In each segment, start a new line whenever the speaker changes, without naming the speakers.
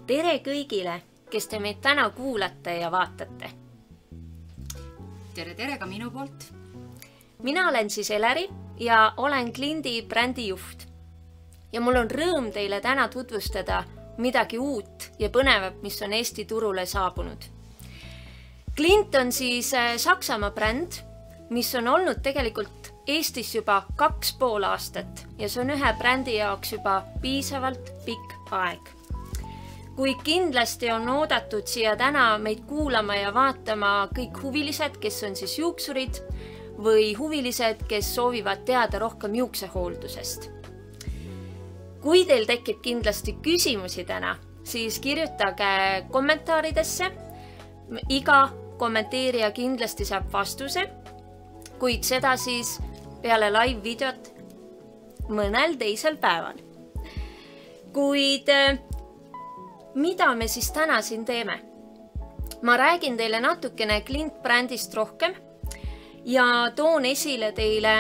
Tere kõigile, kes te meid täna kuulate ja vaatate.
Tere ka minu poolt.
Mina olen siis Eleri ja olen Klindi brändi juht. Ja mul on rõõm teile täna tutvustada midagi uut ja põnevat, mis on Eesti turule saabunud. Klint on siis Saksamaa bränd, mis on olnud tegelikult Eestis juba 2,5 aastat ja see on ühe brändi jaoks juba piisavalt pikk aeg. Kuid kindlasti on oodatud siia täna meid kuulama ja vaatama kõik huvilised, kes on siis juuksurid või huvilised, kes soovivad teada rohkem juuksehooldusest. Kui teil tekib kindlasti küsimusi täna, siis kirjutage kommentaaridesse. Iga kommenteerija kindlasti saab vastuse, kuid seda siis peale live-videot mõnel teisel päeval. Kuid mida me siis täna siin teeme? Ma räägin teile natukene Klint brändist rohkem ja toon esile teile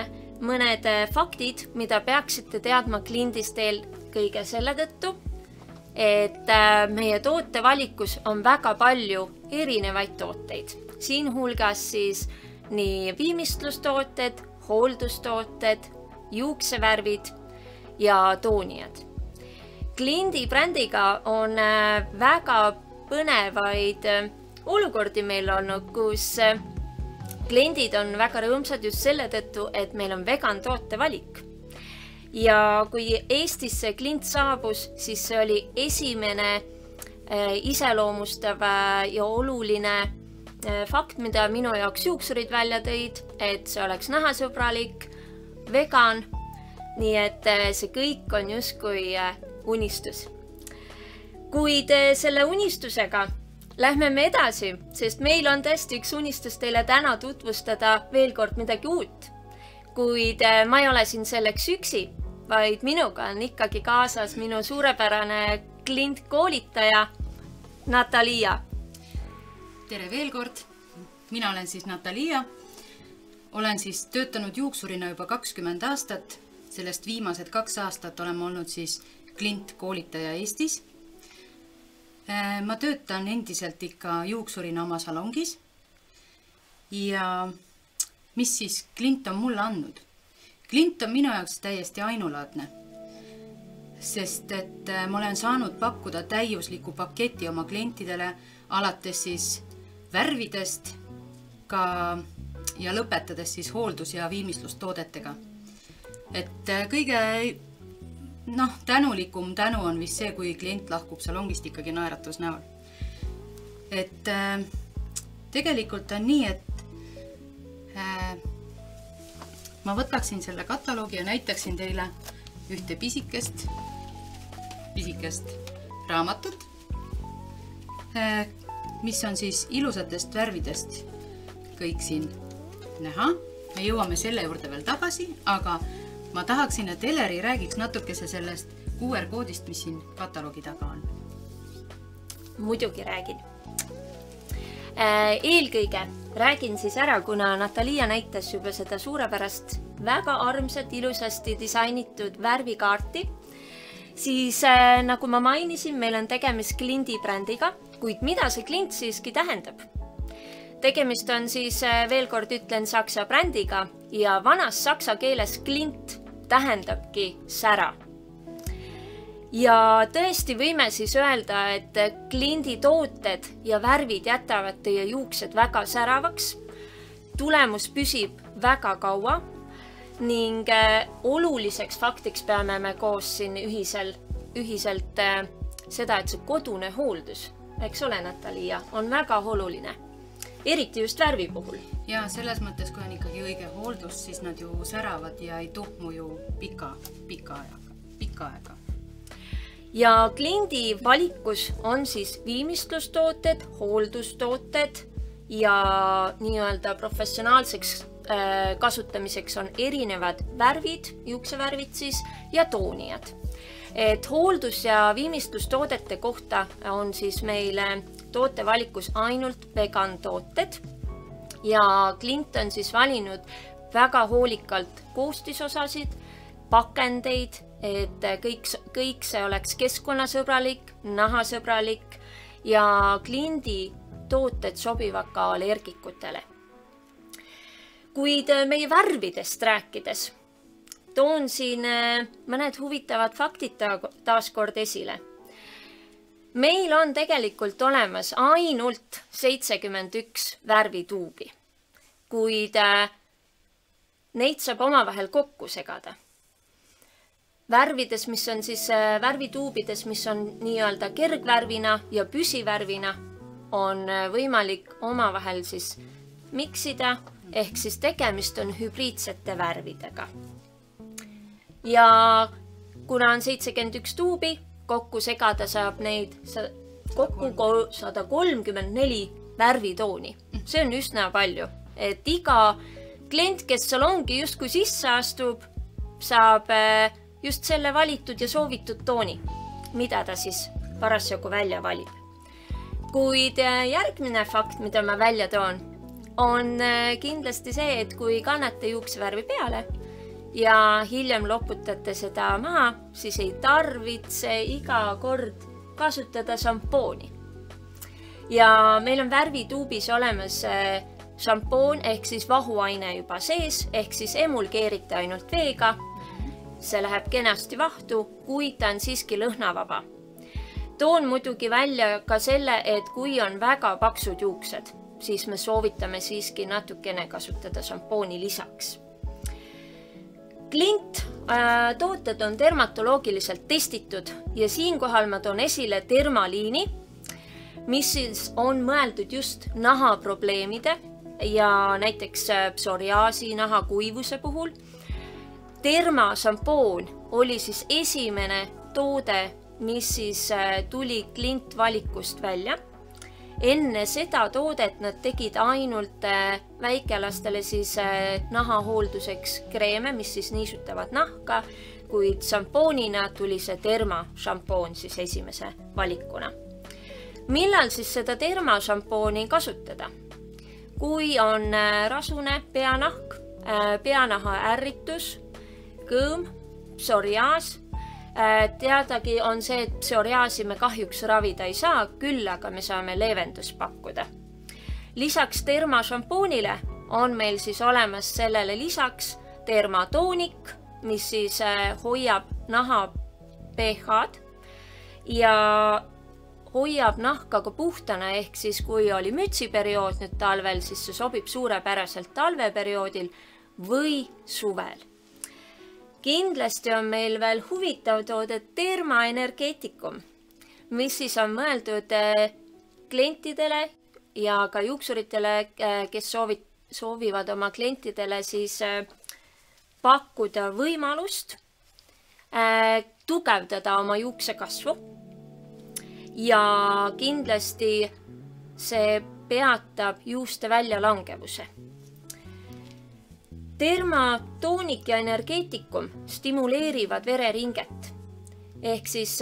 mõned faktid, mida peaksite teadma Klindist eelkõige selle tõttu, et meie tootevalikus on väga palju erinevaid tooteid. Siin hulgas siis nii viimistlustooted, hooldustooted, juuksevärvid ja toonijad. Klindi brändiga on väga põnevaid olukordi meil olnud, kus kliendid on väga rõõmsad just selle tõttu, et meil on vegan tootevalik. Ja kui Eestisse Klint saabus, siis see oli esimene iseloomustav ja oluline fakt, mida minu jaoks juuksurid välja tõid, et see oleks nahasõbralik, vegan, nii et see kõik on justkui unistus. Kuid selle unistusega lähme me edasi, sest meil on tõesti üks unistus teile täna tutvustada veel kord midagi uut. Kuid ma ei ole siin selleks üksi, vaid minuga on ikkagi kaasas minu suurepärane Klint koolitaja Natalia.
Tere veel kord. Mina olen siis Natalia. Olen siis töötanud juuksurina juba 20 aastat. Sellest viimased 2 aastat oleme olnud siis Klint koolitaja Eestis. Ma töötan endiselt ikka juuksurina oma salongis. Ja mis siis Klint on mulle andnud? Klint on minu jaoks täiesti ainulaadne, sest et ma olen saanud pakkuda täiusliku paketi oma klientidele alates siis värvidest ja lõpetades siis hooldus- ja viimistlustoodetega. Et kõige tänulikum tänu on vist see, kui klient lahkub salongist ikkagi naeratus näol. Et tegelikult on nii, et ma võtaksin selle kataloogi ja näitaksin teile ühte pisikest raamatut, mis on siis ilusatest värvidest kõik siin näha. Me jõuame selle juurde veel tagasi, aga ma tahaksin, et Eleri räägiks natukese sellest QR-koodist, mis siin kataloogi taga on.
Muidugi räägin. Eelkõige räägin siis ära, kuna Natalia näitas juba seda suurepärast, väga armsat, ilusasti disainitud värvikaarti, siis nagu ma mainisin, meil on tegemist Klindi brändiga, kuid mida see Klint siiski tähendab? Tegemist on siis, veel kord ütlen, saksa brändiga ja vanas saksa keeles Klint tähendabki sära. Ja tõesti võime siis öelda, et Klindi tooted ja värvid jätavad teie juuksed väga säravaks, tulemus püsib väga kaua ning oluliseks faktiks peame me koos siin ühiselt seda, et see kodune hooldus, eks ole Natalia, on väga oluline. Eriti just värvi puhul.
Ja selles mõttes, kui on ikkagi õige hooldus, siis nad ju säravad ja ei tuhmu ju pikka aega.
Ja Klindi valikus on siis viimistlustooted, hooldustooted ja nii-öelda professionaalseks kasutamiseks on erinevad värvid, juuksevärvid siis ja toonijad. Et hooldus- ja viimistlustoodete kohta on siis meile tootevalikus ainult vegan tooted ja Klint on siis valinud väga hoolikalt koostisosasid, pakendeid, et kõik see oleks keskkonnasõbralik, nahasõbralik ja kliendi tooted sobivad ka allergikutele. Kuid meie värvidest rääkides toon siin mõned huvitavad faktid taaskord esile. Meil on tegelikult olemas ainult 71 värvituubi, kuid neid saab omavahel kokku segada. Värvides, mis on siis värvituubides, mis on nii-öelda kergvärvina ja püsivärvina, on võimalik omavahel siis miksida, ehk siis tegemist on hübriidsete värvidega. Ja kuna on 71 tuubi, kokku segada saab neid kokku 134 värvitooni. See on üsna palju, et iga klient, kes salongi justkui sisse astub, saab just selle valitud ja soovitud tooni, mida ta siis parasjagu välja valib. Kuid järgmine fakt, mida ma välja toon, on kindlasti see, et kui kannate juuksevärvi peale ja hiljem loputate seda maha, siis ei tarvitse iga kord kasutada šampooni. Ja meil on värvituubis olemas šampoon ehk siis vahuaine juba sees, ehk siis emulgeerite ainult veega. See läheb kenasti vahtu, kuid ta on siiski lõhnavaba. Toon muidugi välja ka selle, et kui on väga paksud juuksed, siis me soovitame siiski natukene kasutada šampooni lisaks. Tooted on dermatoloogiliselt testitud ja siinkohal ma toon esile Dermaliini, mis siis on mõeldud just nahaprobleemide ja näiteks psoriaasi nahakuivuse puhul. Dermašampoon oli siis esimene toode, mis siis tuli klientvalikust välja. Enne seda toodet nad tegid ainult väikelastele siis nahahoolduseks kreeme, mis siis niisutavad nahka, kuid šampoonina tuli see dermašampoon siis esimese valikuna. Millal siis seda dermašampooni kasutada? Kui on rasune peanahk, peanaha ärritus, kõõm, psoriaas. Teadagi on see, et psoriaasi me kahjuks ravida ei saa, küll aga me saame leevendust pakkuda. Lisaks dermašampoonile on meil siis olemas sellele lisaks dermatoonik, mis siis hoiab naha pH-d ja hoiab nahka ka puhtana, ehk siis kui oli mütsiperiood nüüd talvel, siis see sobib suurepäraselt talveperioodil või suvel. Kindlasti on meil veel huvitav toode Dermaenergeetikum, mis siis on mõeldud klientidele ja ka juuksuritele, kes soovivad oma klientidele siis pakkuda võimalust tugevdada oma juuksekasvu ja kindlasti see peatab juuste väljalangevuse. Dermatoonik ja energeetikum stimuleerivad vereringet, ehk siis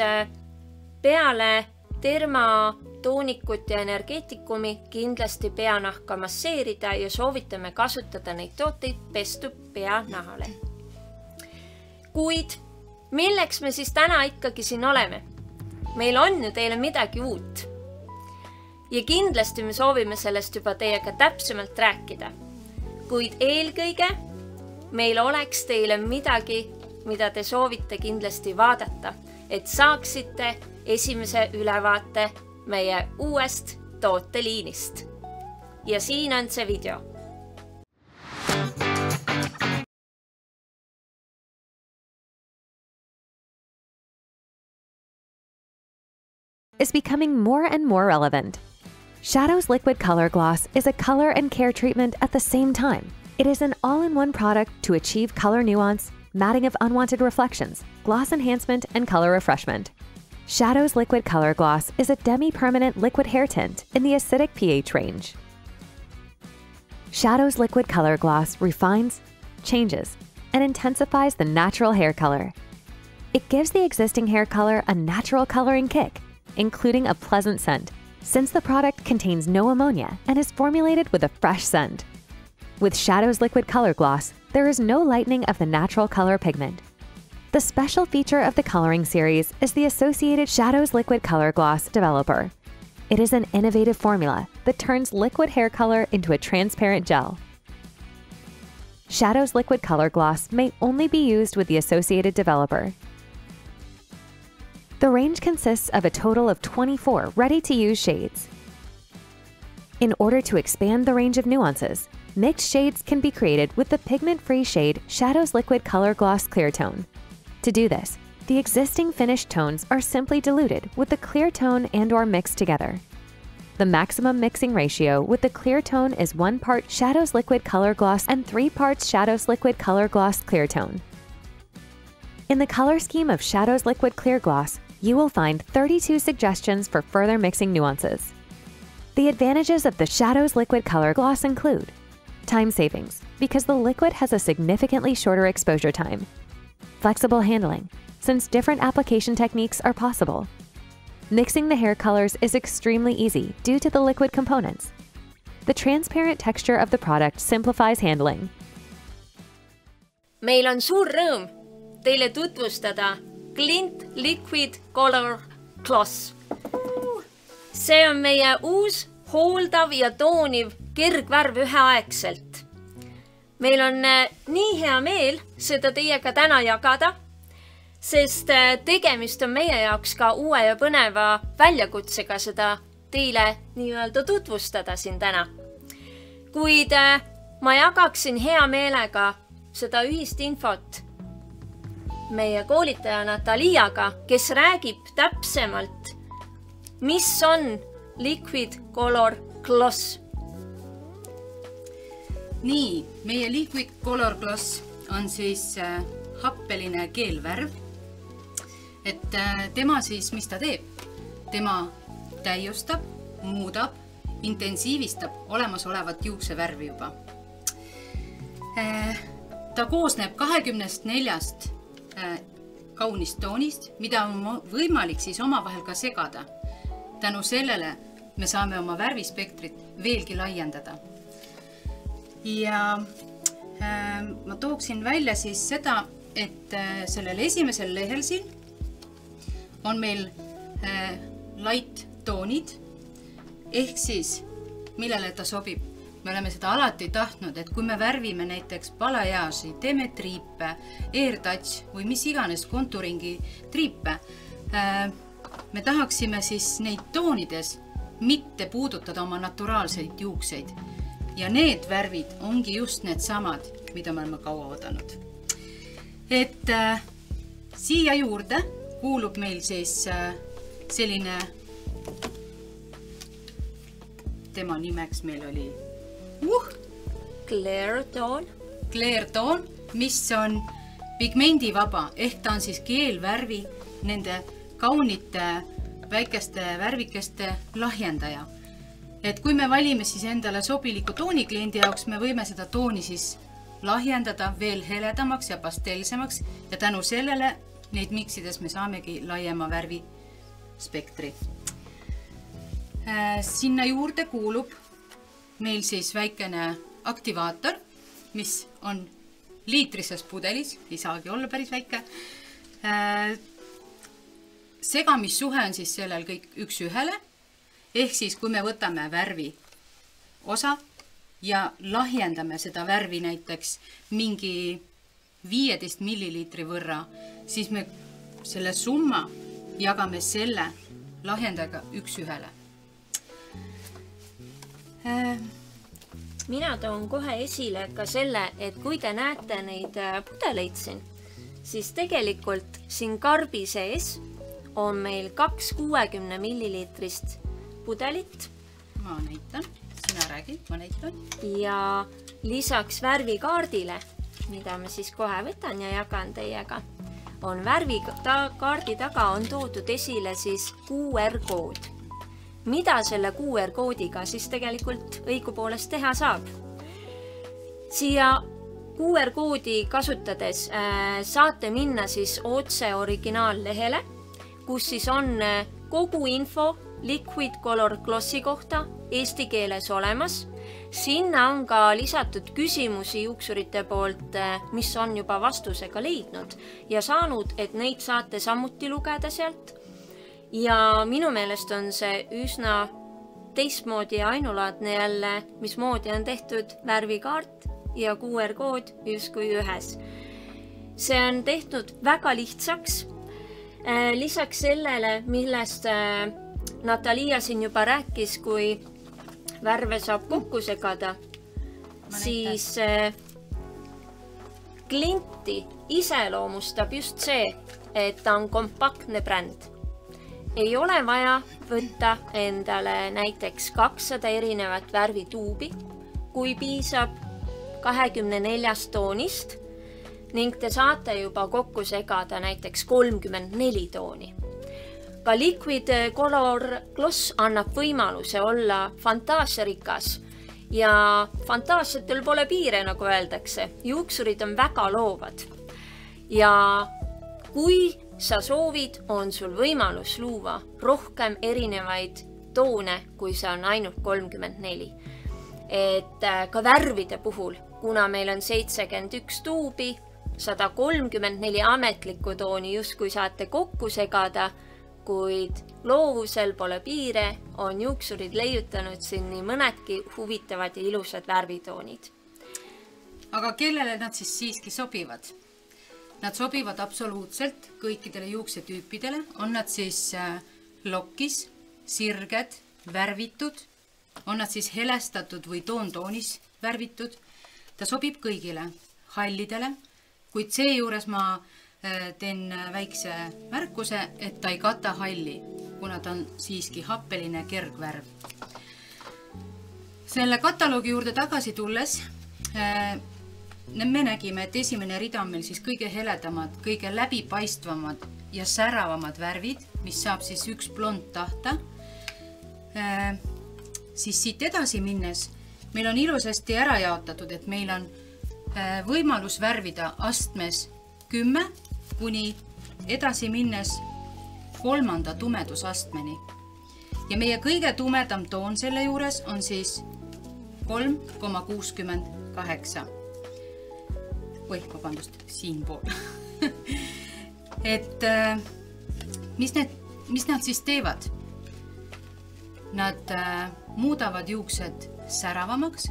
peale dermatoonikut ja energeetikumi kindlasti peanahka masseerida ja soovitame kasutada neid tooteid pestud peanahale. Kuid milleks me siis täna ikkagi siin oleme? Meil on ju teile midagi uut ja kindlasti me soovime sellest juba teiega täpsemalt rääkida. Kuid eelkõige meil oleks teile midagi, mida te soovite kindlasti vaadata, et saaksite esimese ülevaate meie uuest tooteliinist. Ja siin on see video.
Is becoming more and more relevant. Shadows Liquid Color Gloss is a color and care treatment at the same time. It is an all-in-one product to achieve color nuance, matting of unwanted reflections, gloss enhancement, and color refreshment. Shadows Liquid Color Gloss is a demi-permanent liquid hair tint in the acidic pH range. Shadows Liquid Color Gloss refines, changes, and intensifies the natural hair color. It gives the existing hair color a natural coloring kick, including a pleasant scent, since the product contains no ammonia and is formulated with a fresh scent. With Shadows Liquid Color Gloss, there is no lightening of the natural color pigment. The special feature of the coloring series is the associated Shadows Liquid Color Gloss Developer. It is an innovative formula that turns liquid hair color into a transparent gel. Shadows Liquid Color Gloss may only be used with the associated developer. The range consists of a total of 24 ready-to-use shades. In order to expand the range of nuances, mixed shades can be created with the pigment-free shade Shadows Liquid Color Gloss Clear Tone. To do this, the existing finished tones are simply diluted with the clear tone and/or mixed together. The maximum mixing ratio with the clear tone is 1 part Shadows Liquid Color Gloss and 3 parts Shadows Liquid Color Gloss Clear Tone. In the color scheme of Shadows Liquid Clear Gloss, you will find 32 suggestions for further mixing nuances. The advantages of the Shadows Liquid Color Gloss include time savings, because the liquid has a significantly shorter exposure time. Flexible handling, since different application techniques are possible. Mixing the hair colors is extremely easy due to the liquid components. The transparent texture of the product simplifies handling.
Meil on suur rõõm teile tutvustada Clint Liquid Color Gloss. See on meie uus, hooldav ja tooniv kergvärv üheaegselt. Meil on nii hea meel seda teiega täna jagada, sest tegemist on meie jaoks ka uue ja põneva väljakutsega seda teile nii-öelda tutvustada siin täna. Kuid ma jagaksin hea meelega seda ühist infot meie koolitaja Nataliaga, kes räägib täpsemalt, mis on Liquid Color Gloss.
Nii, meie Liquid Color Gloss on siis happeline keelvärv. Et tema siis, mis ta teeb? Tema täiustab, muudab, intensiivistab olemasolevat juuksevärvi juba. Ta koosneb 24 kaunist toonist, mida on võimalik siis omavahel ka segada. Tänu sellele me saame oma värvispektrit veelgi laiendada. Ja ma tooksin välja siis seda, et sellel esimesel lehel siin on meil light toonid, ehk siis millele ta sobib. Me oleme seda alati tahtnud, et kui me värvime näiteks balayaaži, teeme triipe, airtouch või mis iganes konturingi triipe, me tahaksime siis neid toonides mitte puudutada oma naturaalseid juukseid. Ja need värvid ongi just need samad, mida me oleme kaua oodanud. Et siia juurde kuulub meil siis selline, tema nimeks meil oli
Clear Tone.
Clear Tone, mis on pigmendivaba, ehk ta on siis keelvärvi nende kaunite väikeste värvikeste lahjendaja. Et kui me valime siis endale sobiliku tooni kliendi jaoks, me võime seda tooni siis lahjendada veel heledamaks ja pastelsemaks ja tänu sellele neid miksides me saamegi laiema värvi spektri. Sinna juurde kuulub meil siis väikene aktivaator, mis on liitrises pudelis, ei saagi olla päris väike. Segamissuhe on siis sellel kõik üks ühele. Ehk siis, kui me võtame värvi osa ja lahjendame seda värvi näiteks mingi 15 milliliitri võrra, siis me selle summa jagame selle lahjendajaga üks ühele.
Mina toon kohe esile ka selle, et kui te näete neid pudeleid siin, siis tegelikult siin karbi sees on meil 260 milliliitrist pudelit.
Ma näitan, sina räägid, ma näitan.
Ja lisaks värvikaardile, mida ma siis kohe võtan ja jagan teiega, on värvikaardi taga on toodud esile siis QR-kood. Mida selle QR-koodiga siis tegelikult õigupoolest teha saab? Siia QR-koodi kasutades saate minna siis otse originaallehele, kus siis on kogu info Liquid Color Glossi kohta eesti keeles olemas. Sinna on ka lisatud küsimusi juuksurite poolt, mis on juba vastusega leidnud ja saanud, et neid saate samuti lugeda sealt. Ja minu meelest on see üsna teistmoodi ja ainulaadne jälle, mismoodi on tehtud värvikaart ja QR-kood justkui ühes. See on tehtud väga lihtsaks. Lisaks sellele, millest Natalia siin juba rääkis, kui värve saab kokku segada, siis klienti iseloomustab just see, et ta on kompaktne bränd. Ei ole vaja võtta endale näiteks 200 erinevat värvituubi, kui piisab 24 toonist ning te saate juba kokku segada näiteks 34 tooni. Ka Liquid Color Gloss annab võimaluse olla fantaasiarikas ja fantaasiatel pole piire, nagu öeldakse. Juuksurid on väga loovad. Ja kui sa soovid, on sul võimalus luua rohkem erinevaid toone, kui see on ainult 34. Et ka värvide puhul, kuna meil on 71 tuubi, 134 ametlikku tooni justkui saate kokku segada, kuid loovusel pole piire, on juuksurid leiutanud siin nii mõnedki huvitavad ja ilusad värvitoonid.
Aga kellele nad siis siiski sobivad? Nad sobivad absoluutselt kõikidele juuksetüüpidele. On nad siis lokkis, sirged, värvitud, on nad siis helestatud või toontoonis värvitud. Ta sobib kõigile, hallidele, kuid seejuures ma teen väikse märkuse, et ta ei kata halli, kuna ta on siiski happeline kergvärv. Selle kataloogi juurde tagasi tulles me nägime, et esimene rida on meil siis kõige heledamad, kõige läbipaistvamad ja säravamad värvid, mis saab siis üks blond tahta. Siis siit edasi minnes meil on ilusasti ära jaotatud, et meil on võimalus värvida astmes 10 kuni edasi minnes 3. tumedusastmeni. Ja meie kõige tumedam toon selle juures on siis 3,68. Vabandust, siin pool. Et mis nad siis teevad? Nad muudavad juuksed säravamaks,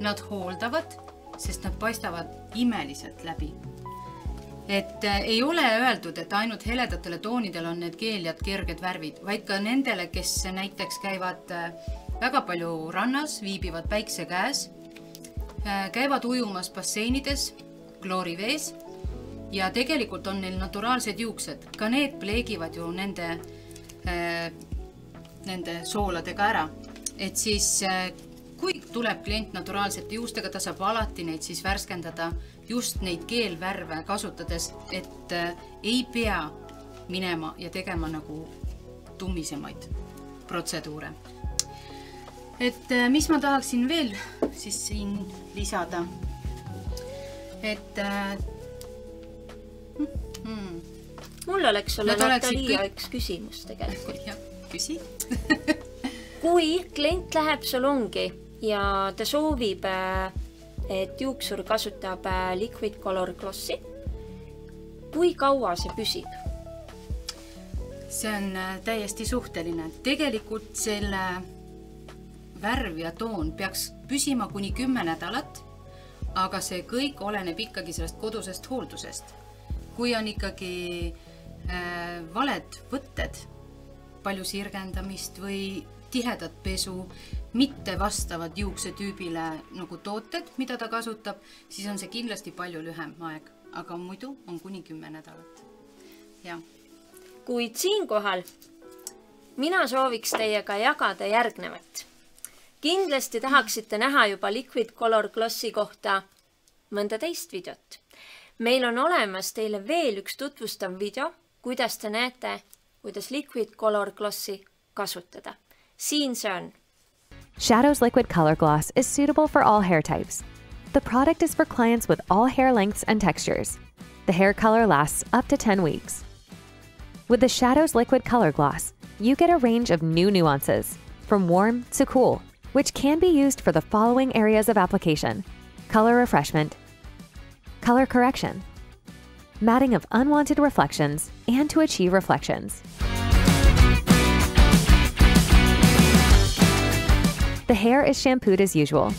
nad hooldavad, sest nad paistavad imeliselt läbi. Et ei ole öeldud, et ainult heledatele toonidel on need keelijad kerged värvid, vaid ka nendele, kes näiteks käivad väga palju rannas, viibivad päikse käes, käivad ujumas basseinides, kloorivees ja tegelikult on neil naturaalsed juuksed. Ka need pleegivad ju nende sooladega ära. Et siis kui tuleb klient naturaalsete juustega, ta saab alati neid siis värskendada just neid keelvärve kasutades, et ei pea minema ja tegema nagu tummisemaid protseduure. Et mis ma tahaksin veel siis siin lisada? Et
mul oleks sulle Natalia üks küsimus tegelikult.
Ja, küsi.
Kui klient läheb salongi ja ta soovib, et juuksur kasutab Liquid Color Glossi, kui kaua see püsib?
See on täiesti suhteline. Tegelikult selle värv ja toon peaks püsima kuni 10 nädalat, aga see kõik oleneb ikkagi sellest kodusest hooldusest. Kui on ikkagi valed võtted, palju sirgendamist või tihedat pesu, mitte vastavad juuksetüübile nagu tooted, mida ta kasutab, siis on see kindlasti palju lühem aeg, aga muidu on kuni 10 nädalat. Ja.
Kuid siinkohal mina sooviks teiega jagada järgnevat. Kindlasti tahaksite näha juba Liquid Color Glossi kohta mõnda teist videot. Meil on olemas teile veel üks tutvustav video, kuidas te näete, kuidas Liquid Color Glossi kasutada. Siin see on.
Shadow's Liquid Color Gloss is suitable for all hair types. The product is for clients with all hair lengths and textures. The hair color lasts up to 10 weeks. With the Shadow's Liquid Color Gloss, you get a range of new nuances, from warm to cool, which can be used for the following areas of application: color refreshment, color correction, matting of unwanted reflections, and to achieve reflections. The hair is shampooed as usual.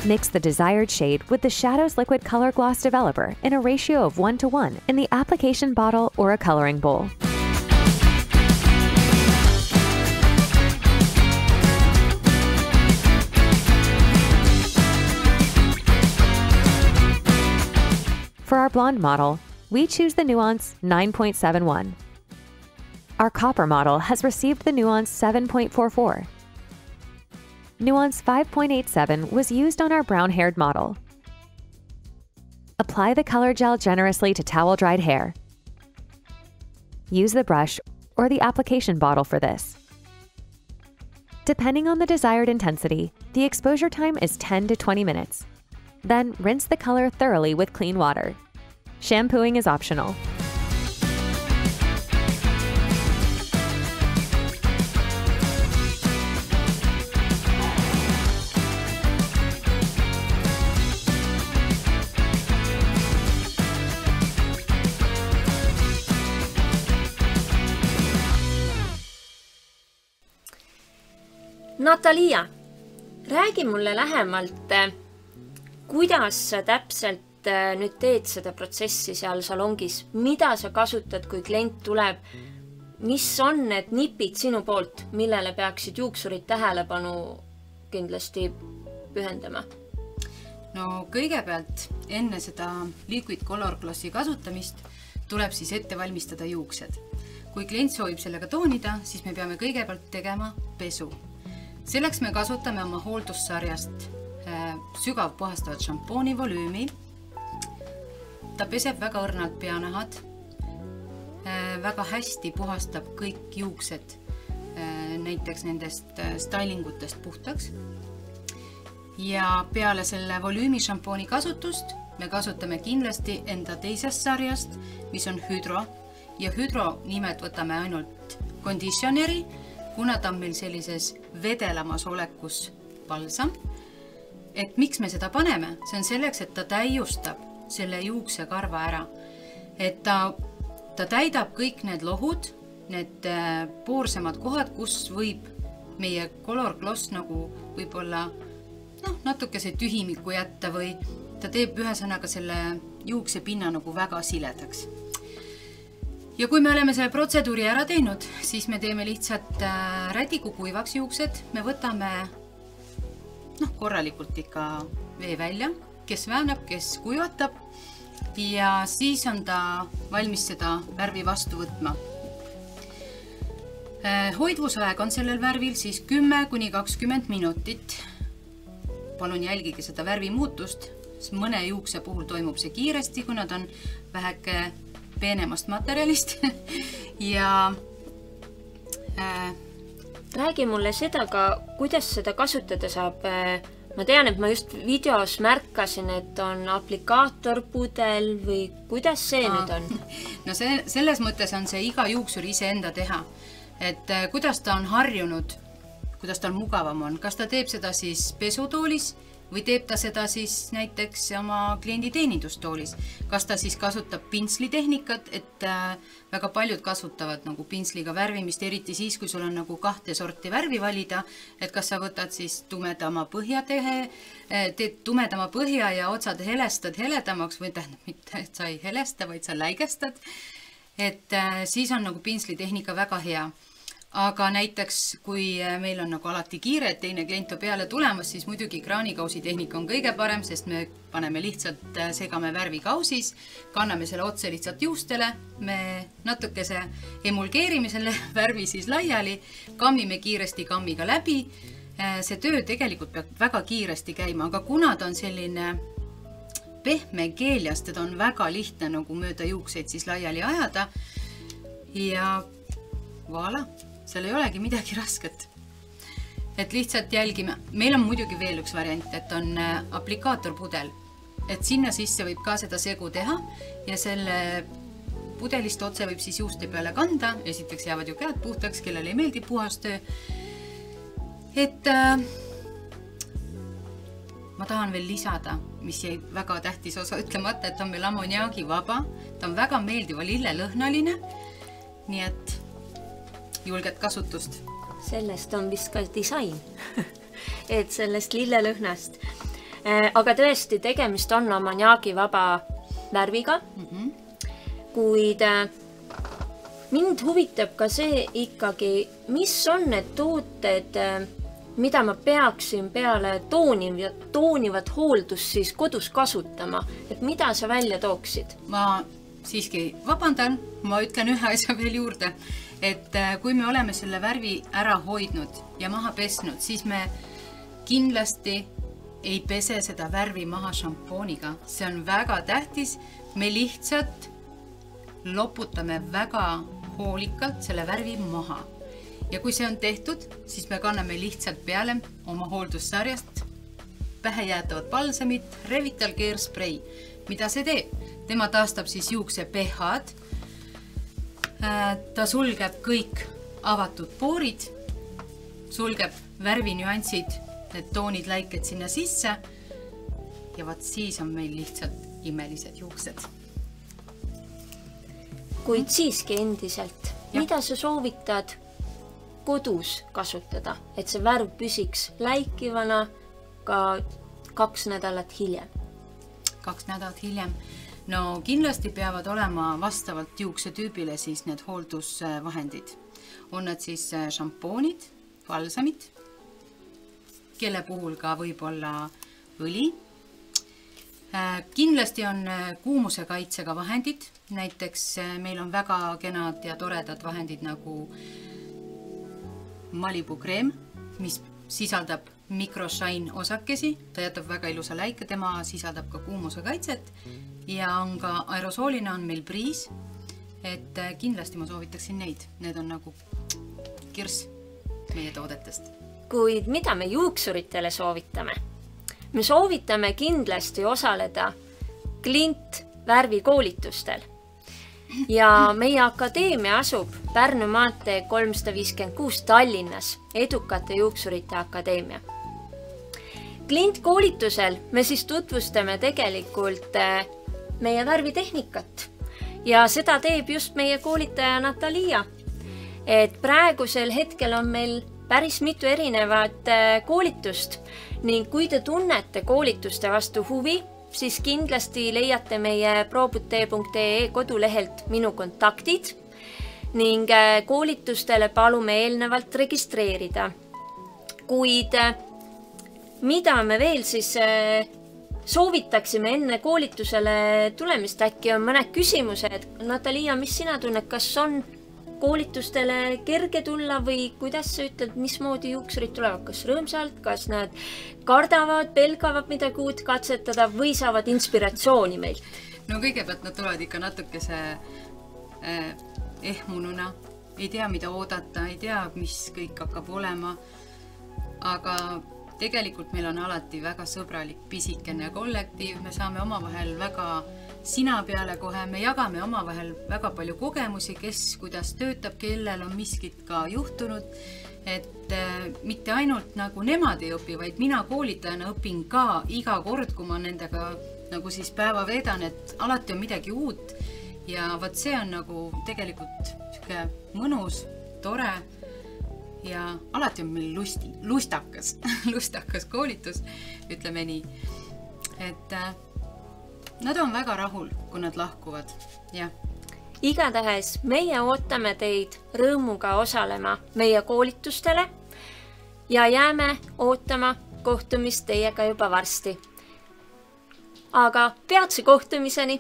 Mix the desired shade with the Shadows Liquid Color Gloss Developer in a ratio of 1:1 in the application bottle or a coloring bowl. For our blonde model, we choose the nuance 9.71. Our copper model has received the nuance 7.44. Nuance 5.87 was used on our brown-haired model. Apply the color gel generously to towel-dried hair. Use the brush or the application bottle for this. Depending on the desired intensity, the exposure time is 10 to 20 minutes. Then rinse the color thoroughly with clean water. Shampooing is optional.
Natalia, räägi mulle lähemalt, kuidas sa täpselt nüüd teed seda protsessi seal salongis, mida sa kasutad, kui klient tuleb, mis on need nipid sinu poolt, millele peaksid juuksurid tähelepanu kindlasti pühendama?
No kõigepealt enne seda Liquid Color Glossi kasutamist tuleb siis ette valmistada juuksed. Kui klient soovib sellega toonida, siis me peame kõigepealt tegema pesu. Selleks me kasutame oma hooldussarjast sügav puhastavat šampooni volüümi. Ta peseb väga õrnalt peanahad, väga hästi puhastab kõik juuksed, näiteks nendest stylingutest puhtaks. Ja peale selle volüümi šampooni kasutust me kasutame kindlasti enda teisest sarjast, mis on hüdro. Ja hüdro nimed võtame ainult conditioneri, kuna ta on meil sellises vedelamas olekus balsam. Et miks me seda paneme? See on selleks, et ta täiustab selle juukse karva ära. Et ta täidab kõik need lohud, need poorsemad kohad, kus võib meie Color Gloss nagu võib-olla natuke see tühimiku jätta või ta teeb ühesõnaga selle juukse pinna nagu väga siledaks. Ja kui me oleme selle protseduuri ära teinud, siis me teeme lihtsalt rädiku kuivaks juuksed. Me võtame korralikult ikka vee välja, kes väänab, kes kuivatab ja siis on ta valmis seda värvi vastu võtma. Hoidvusaeg on sellel värvil siis 10–20 minutit. Palun jälgige seda värvi muutust. Mõne juukse puhul toimub see kiiresti, kuna ta on väheke peenemast materjalist ja
räägi mulle seda ka, kuidas seda kasutada saab. Ma tean, et ma just videos märkasin, et on aplikaatorpudel või kuidas see nüüd on?
No selles mõttes on see iga juuksuri ise enda teha, et kuidas ta on harjunud, kuidas ta on mugavam on, kas ta teeb seda siis pesutoolis või teeb ta seda siis näiteks oma kliendi teenindustoolis. Kas ta siis kasutab pinslitehnikat, et väga paljud kasutavad nagu pinsliga värvimist, eriti siis, kui sul on nagu 2 sorti värvi valida, et kas sa võtad siis tumedama põhja teed tumedama põhja ja otsad helestad heledamaks või tähendab mitte, et sa ei helesta, vaid sa läigestad, et siis on nagu pinslitehnika väga hea. Aga näiteks, kui meil on nagu alati kiire, et teine klient on peale tulemas, siis muidugi kraanikausi tehnika on kõige parem, sest me paneme lihtsalt, segame värvi kausis, kanname selle otse lihtsalt juustele, me natukese emulgeerime selle värvi siis laiali, kammime kiiresti kammiga läbi. See töö tegelikult peab väga kiiresti käima, aga kuna ta on selline pehme keeljast, teda on väga lihtne nagu mööda juukseid siis laiali ajada ja voilà. Seal ei olegi midagi rasket. Et lihtsalt jälgime. Meil on muidugi veel üks variant, et on aplikaatorpudel. Et sinna sisse võib ka seda segu teha ja selle pudelist otse võib siis juuste peale kanda, esiteks jäävad ju käed puhtaks, kellele ei meeldi puhas töö. Et ma tahan veel lisada, mis jäi väga tähtis osa ütlemata, et on meil ammoniaagi vaba, ta on väga meeldiva lillelõhnaline, nii et julget kasutust.
Sellest on vist ka disain, et sellest lillelõhnast. Aga tõesti, tegemist on ammoniaagi vaba värviga, kuid mind huvitab ka see ikkagi, mis on need tooted, mida ma peaksin peale toonivat hooldust siis kodus kasutama, et mida sa välja tooksid?
Ma siiski vabandan, ma ütlen ühe asja veel juurde, et kui me oleme selle värvi ära hoidnud ja maha pesnud, siis me kindlasti ei pese seda värvi maha šampooniga. See on väga tähtis. Me lihtsalt loputame väga hoolikalt selle värvi maha. Ja kui see on tehtud, siis me kanname lihtsalt peale oma hooldussarjast pähejäätavat balsamit, Revital Care Spray. Mida see teeb? Tema taastab siis juukse pH-d. Ta sulgeb kõik avatud poorid, sulgeb värvinüansid, need toonid, läiked sinna sisse ja vaat siis on meil lihtsalt imelised juuksed.
Kuid siiski endiselt, mida sa soovitad kodus kasutada, et see värv püsiks läikivana ka 2 nädalat hiljem?
2 nädalat hiljem. No kindlasti peavad olema vastavalt juuksetüübile siis need hooldusvahendid. On nad siis šampoonid, balsamid, kelle puhul ka võib olla õli. Kindlasti on kuumuse kaitsega vahendid. Näiteks meil on väga kenad ja toredad vahendid nagu Malibu kreem, mis sisaldab mikroshine osakesi. Ta jätab väga ilusa läike, tema sisaldab ka kuumuse kaitset. Ja on ka aerosoolina on meil Breeze, et kindlasti ma soovitaksin neid. Need on nagu kirss meie toodetest.
Kuid mida me juuksuritele soovitame? Me soovitame kindlasti osaleda Klint värvikoolitustel. Ja meie akadeemia asub Pärnu maantee 356 Tallinnas, Edukate juuksurite akadeemia. Klint koolitusel me siis tutvustame tegelikult meie värvitehnikat ja seda teeb just meie koolitaja Natalia. Et praegusel hetkel on meil päris mitu erinevat koolitust ning kui te tunnete koolituste vastu huvi, siis kindlasti leiate meie probut.ee kodulehelt minu kontaktid ning koolitustele palume eelnevalt registreerida. Kuid mida me veel siis soovitaksime enne koolitusele tulemist, äkki on mõned küsimused. Natalia, mis sina tunned, kas on koolitustele kerge tulla või kuidas sa ütled, mismoodi juuksurid tulevad? Kas rõõmsalt, kas nad kardavad, pelgavad midagi uut katsetada või saavad inspiratsiooni meilt?
No kõigepealt nad tulevad ikka natukese ehmununa. Ei tea, mida oodata, ei tea, mis kõik hakkab olema. Aga tegelikult meil on alati väga sõbralik pisikene kollektiiv, me saame omavahel väga sina peale kohe, me jagame omavahel väga palju kogemusi, kes kuidas töötab, kellel on miskit ka juhtunud, et mitte ainult nagu nemad ei õpi, vaid mina koolitajana õpin ka iga kord, kui ma nendega nagu siis päeva veedan, et alati on midagi uut ja vaat see on nagu tegelikult mõnus, tore. Ja alati on meil lustakas koolitus, ütleme nii. Et nad on väga rahul, kui nad lahkuvad. Ja.
Igatahes meie ootame teid rõõmuga osalema meie koolitustele ja jääme ootama kohtumist teiega juba varsti. Aga peatse kohtumiseni!